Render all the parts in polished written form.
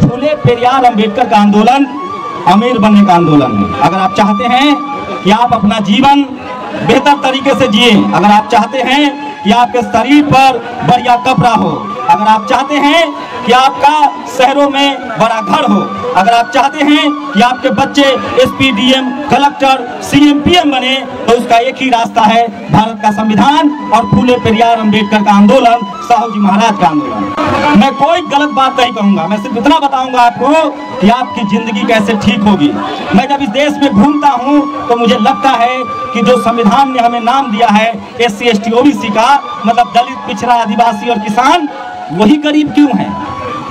फूले पेरियार अंबेडकर का आंदोलन अमीर बनने का आंदोलन है। अगर आप चाहते हैं कि आप अपना जीवन बेहतर तरीके से जिए, अगर आप चाहते हैं कि आपके शरीर पर बढ़िया कपड़ा हो, अगर आप चाहते हैं कि आपका शहरों में बड़ा घर हो, अगर आप चाहते हैं कि आपके बच्चे एसपीडीएम, कलेक्टर, सीएम, पीएम बने, तो उसका एक ही रास्ता है, भारत का संविधान और फूले पेरियार अंबेडकर का आंदोलन, साहू जी महाराज का आंदोलन। मैं कोई गलत बात नहीं कहूंगा, मैं सिर्फ इतना बताऊंगा आपको कि आपकी जिंदगी कैसे ठीक होगी। मैं जब इस देश में घूमता हूं तो मुझे लगता है कि जो संविधान ने हमें नाम दिया है SC ST OBC का, मतलब दलित, पिछड़ा, आदिवासी और किसान, वही गरीब क्यों है,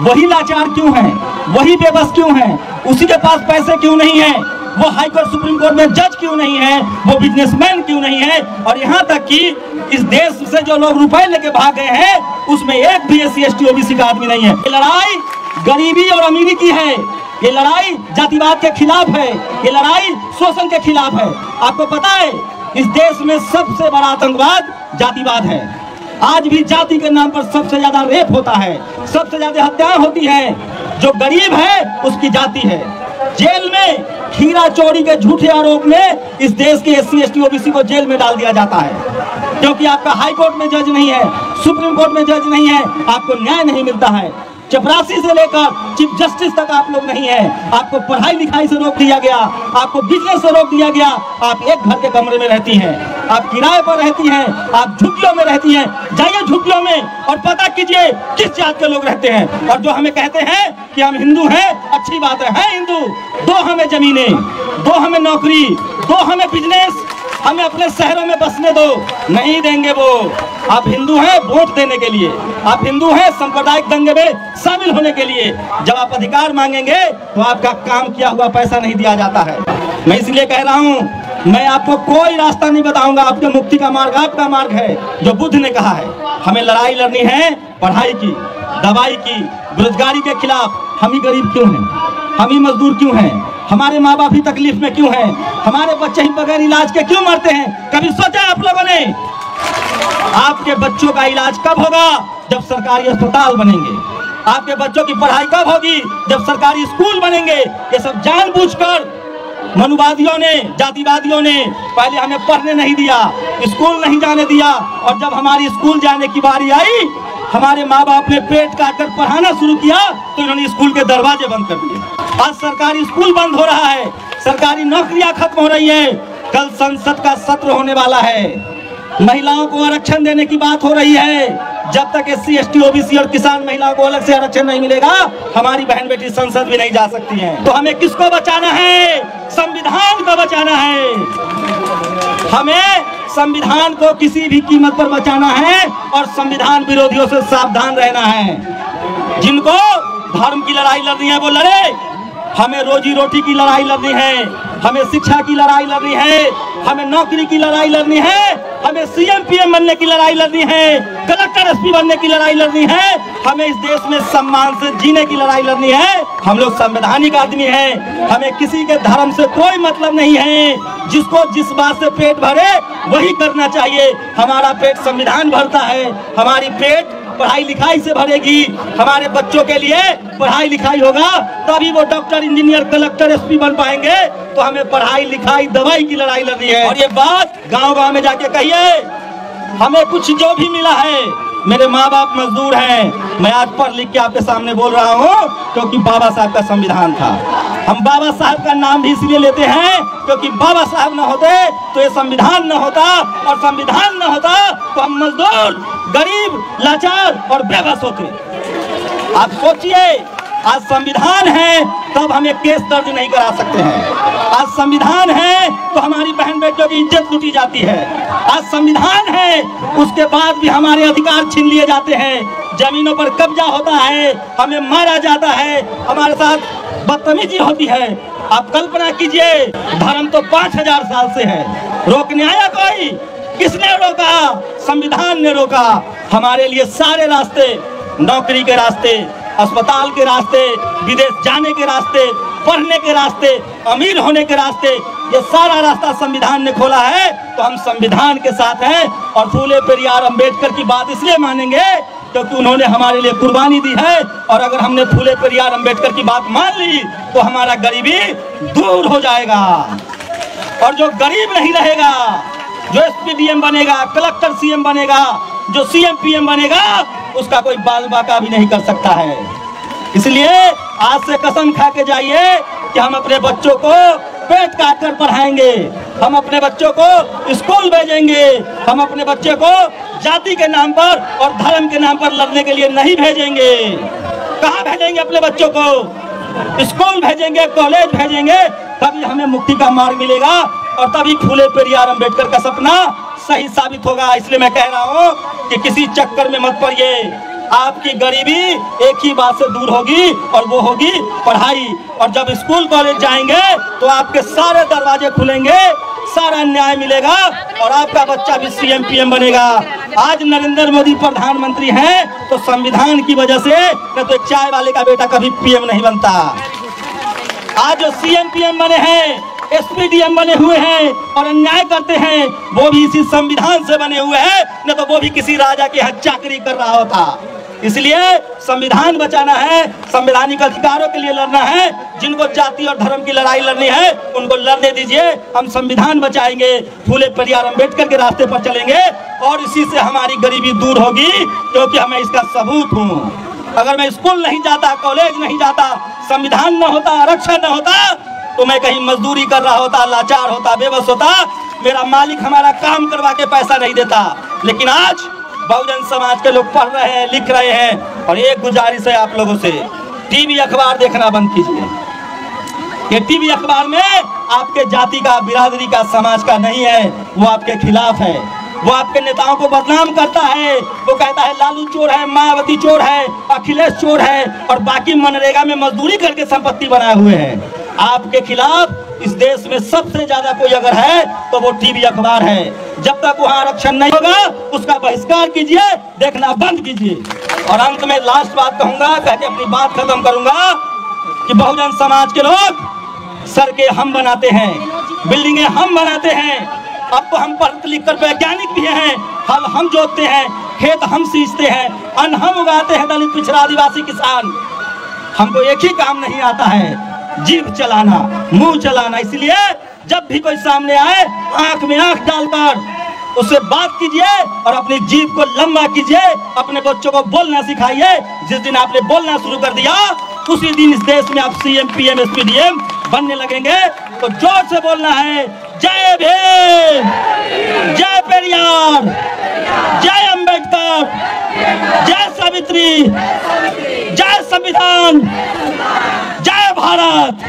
वही लाचार क्यों है, वही बेबस क्यों है, उसी के पास पैसे क्यों नहीं है, वो हाई कोर्ट सुप्रीम कोर्ट में जज क्यों नहीं है, वो बिजनेसमैन क्यों नहीं है, और यहाँ तक कि इस देश से जो लोग रुपए लेके भाग गए हैं उसमें एक भी SC ST OBC का आदमी नहीं है। ये लड़ाई गरीबी और अमीरी की है, ये लड़ाई जातिवाद के खिलाफ है, ये लड़ाई शोषण के खिलाफ है। आपको पता है इस देश में सबसे बड़ा आतंकवाद जातिवाद है। आज भी जाति के नाम पर सबसे ज्यादा रेप होता है, सबसे ज्यादा हत्याएं होती हैं। जो गरीब है उसकी जाति है। जेल में हीरा चोरी के झूठे आरोप में इस देश के SC ST OBC को जेल में डाल दिया जाता है, क्योंकि आपका हाई कोर्ट में जज नहीं है, सुप्रीम कोर्ट में जज नहीं है, आपको न्याय नहीं मिलता है। चपरासी से लेकर चीफ जस्टिस तक आप लोग नहीं है। आपको पढ़ाई लिखाई से रोक दिया गया, आपको बिजनेस से रोक दिया गया। आप एक घर के कमरे में रहती हैं, आप किराए पर रहती हैं, आप झुग्गियों में रहती हैं। जाइए झुग्गियों में और पता कीजिए किस जात के लोग रहते हैं। और जो हमें कहते हैं कि हम हिंदू हैं, अच्छी बात है हिंदू, दो हमें जमीनें, दो हमें नौकरी, दो हमें बिजनेस, हमें अपने शहरों में बसने दो। नहीं देंगे वो। आप हिंदू हैं वोट देने के लिए, आप हिंदू हैं सांप्रदायिक दंगे में शामिल होने के लिए। जब आप अधिकार मांगेंगे तो आपका काम किया हुआ पैसा नहीं दिया जाता है। मैं इसलिए कह रहा हूं, मैं आपको कोई रास्ता नहीं बताऊंगा, आपके मुक्ति का मार्ग आपका मार्ग है, जो बुद्ध ने कहा है। हमें लड़ाई लड़नी है पढ़ाई की, दवाई की, बेरोजगारी के खिलाफ। हम ही गरीब क्यों हैं, हम ही मजदूर क्यों हैं, हमारे माँ बाप ही तकलीफ में क्यों हैं, हमारे बच्चे ही बगैर इलाज के क्यों मरते हैं। कभी सोचा आप लोगों ने आपके बच्चों का इलाज कब होगा? जब सरकारी अस्पताल बनेंगे। आपके बच्चों की पढ़ाई कब होगी? जब सरकारी स्कूल बनेंगे। ये सब जानबूझकर मनुवादियों ने, जातिवादियों ने पहले हमें पढ़ने नहीं दिया, स्कूल नहीं जाने दिया, और जब हमारी स्कूल जाने की बारी आई, हमारे माँ बाप ने पेट काटकर पढ़ाना शुरू किया तो इन्होंने स्कूल के दरवाजे बंद कर दिए। आज सरकारी स्कूल बंद हो रहा है, सरकारी नौकरियां खत्म हो रही है। कल संसद का सत्र होने वाला है, महिलाओं को आरक्षण देने की बात हो रही है। जब तक SC ST OBC और किसान महिलाओं को अलग से आरक्षण नहीं मिलेगा, हमारी बहन बेटी संसद भी नहीं जा सकती हैं। तो हमें किसको बचाना है? संविधान को बचाना है। हमें संविधान को किसी भी कीमत पर बचाना है और संविधान विरोधियों से सावधान रहना है। जिनको धर्म की लड़ाई लड़नी है वो लड़े, हमें रोजी रोटी की लड़ाई लड़नी है, हमें शिक्षा की लड़ाई लड़नी है, हमें नौकरी की लड़ाई लड़नी है, हमें CM PM बनने की लड़ाई लड़नी है, कलेक्टर SP बनने की लड़ाई लड़नी है, हमें इस देश में सम्मान से जीने की लड़ाई लड़नी है। हम लोग संवैधानिक आदमी हैं, हमें किसी के धर्म से कोई मतलब नहीं है। जिसको जिस बात से पेट भरे वही करना चाहिए। हमारा पेट संविधान भरता है, हमारी पेट पढ़ाई लिखाई से भरेगी। हमारे बच्चों के लिए पढ़ाई लिखाई होगा तभी वो डॉक्टर, इंजीनियर, कलेक्टर, SP बन पाएंगे। तो हमें पढ़ाई लिखाई दवाई की लड़ाई लड़नी है। और ये बात गांव-गांव में जाके कहिए। हमें कुछ जो भी मिला है, मेरे माँ बाप मजदूर हैं, मैं आज पढ़ लिख के आपके सामने बोल रहा हूँ क्योंकि बाबा साहब का संविधान था। हम बाबा साहब का नाम भी इसलिए लेते हैं क्योंकि बाबा साहब न होते तो ये संविधान न होता, और संविधान न होता तो हम मजदूर, गरीब, लाचार और बेबस होते। आप सोचिए, आज संविधान है तब हमें केस दर्ज नहीं करा सकते हैं। आज संविधान है तो हमारी बहन बेटियों की इज्जत लूटी जाती है। आज संविधान है उसके बाद भी हमारे अधिकार छीन लिए जाते हैं, जमीनों पर कब्जा होता है, हमें मारा जाता है, हमारे साथ बदतमीजी होती है। आप कल्पना कीजिए, धर्म तो 5000 साल से है, रोकने आया कोई? किसने रोका? संविधान ने रोका। हमारे लिए सारे रास्ते, नौकरी के रास्ते, अस्पताल के रास्ते, विदेश जाने के रास्ते, पढ़ने के रास्ते, अमीर होने के रास्ते, ये सारा रास्ता संविधान ने खोला है। तो हम संविधान के साथ हैं और फूले पेरियार अंबेडकर की बात इसलिए मानेंगे क्योंकि उन्होंने हमारे लिए कुर्बानी दी है। और अगर हमने फूले पेरियार अंबेडकर की बात मान ली तो हमारा गरीबी दूर हो जाएगा। और जो गरीब नहीं रहेगा, जो एसपीडीएम बनेगा, कलेक्टर सीएम बनेगा, जो सीएम पीएम बनेगा, उसका कोई बाल बाका भी नहीं कर सकता है। इसलिए आज से कसम खा के जाइए कि हम अपने बच्चों को पेट काट कर पढ़ाएंगे, हम अपने बच्चों को स्कूल भेजेंगे, हम अपने बच्चे को जाति के नाम पर और धर्म के नाम पर लड़ने के लिए नहीं भेजेंगे। कहाँ भेजेंगे अपने बच्चों को? स्कूल भेजेंगे, कॉलेज भेजेंगे, तभी हमें मुक्ति का मार्ग मिलेगा और तभी फूले पेरियार अंबेडकर का सपना सही साबित होगा। इसलिए मैं कह रहा हूँ कि किसी चक्कर में मत पड़िए। आपकी गरीबी एक ही बात से दूर होगी और वो होगी पढ़ाई। और जब स्कूल कॉलेज जाएंगे तो आपके सारे दरवाजे खुलेंगे, सारा न्याय मिलेगा और आपका बच्चा भी सीएम पीएम बनेगा। आज नरेंद्र मोदी प्रधानमंत्री हैं तो संविधान की वजह से, न तो चाय वाले का बेटा कभी पीएम नहीं बनता। आज जो सीएम पीएम बने हैं, एसपीडीएम बने हुए हैं और अन्याय करते हैं, वो भी इसी संविधान से बने हुए हैं, न तो वो भी किसी राजा के यहाँ चाकरी कर रहा होता। इसलिए संविधान बचाना है, संवैधानिक अधिकारों के लिए लड़ना है। जिनको जाति और धर्म की लड़ाई लड़नी है उनको लड़ने दीजिए, हम संविधान बचाएंगे, फूले पेरियार अंबेडकर के रास्ते पर चलेंगे और इसी से हमारी गरीबी दूर होगी। क्योंकि हमें इसका सबूत हूँ। अगर मैं स्कूल नहीं जाता, कॉलेज नहीं जाता, संविधान न होता, आरक्षण न होता, तो मैं कहीं मजदूरी कर रहा होता, लाचार होता, बेबस होता, मेरा मालिक हमारा काम करवा के पैसा नहीं देता। लेकिन आज बहुजन समाज के लोग पढ़ रहे हैं, लिख रहे हैं। और एक गुजारिश है आप लोगों से, टीवी अखबार देखना बंद कीजिए। ये टीवी अखबार में आपके जाति का, बिरादरी का, समाज का नहीं है, वो आपके खिलाफ है। वो आपके नेताओं को बदनाम करता है। वो कहता है लालू चोर है, मायावती चोर है, अखिलेश चोर है और बाकी मनरेगा में मजदूरी करके संपत्ति बनाए हुए हैं। आपके खिलाफ इस देश में सबसे ज्यादा कोई अगर है तो वो टीवी अखबार है। जब तक वहाँ आरक्षण नहीं होगा उसका बहिष्कार कीजिए, देखना बंद कीजिए। और अंत में लास्ट बात कहूंगा, कह के अपनी बात खत्म करूंगा कि बहुजन समाज के लोग सड़कें हम बनाते हैं, बिल्डिंगें हम बनाते हैं। अब तो हम पढ़ लिख कर वैज्ञानिक भी हैं, हल हम जोतते हैं, खेत हम सींचते हैं, अन्न हम उगाते हैं, दलित पिछड़ा आदिवासी किसान। हमको एक ही काम नहीं आता है, जीभ चलाना, मुंह चलाना। इसलिए जब भी कोई सामने आए आंख में आंख डालकर उससे बात कीजिए और अपनी जीभ को लंबा कीजिए। अपने बच्चों को बोलना सिखाइए। जिस दिन आपने बोलना शुरू कर दिया उसी दिन इस देश में आप सीएम पीएम एसपीडीएम बनने लगेंगे। तो जोर से बोलना है, जय भीम, जय पेरियार, जय अंबेडकर, जय सावित्री, जय संविधान, जय भारत।